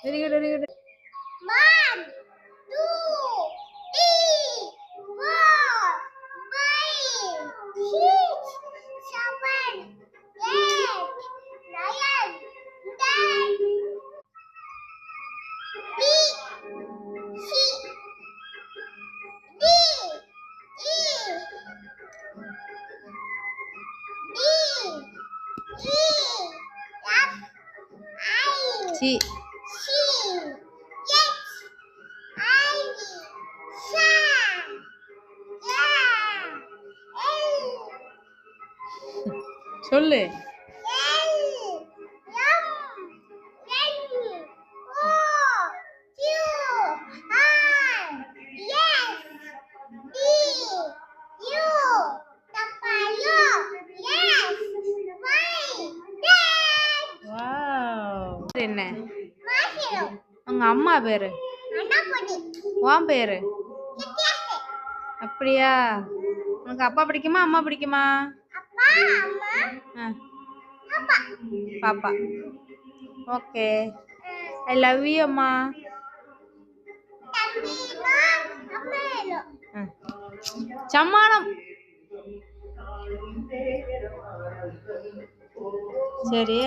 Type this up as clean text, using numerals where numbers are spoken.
Very good, very good. C. சொல்லு. என்ன உங்க அம்மா பேரு? உன் பேரு? அப்படியா? உனக்கு அப்பா பிடிக்குமா அம்மா பிடிக்குமா? பாப்பா. ஓகே, ஐ லவ் யூ அம்மா. சம்மானம். சரி.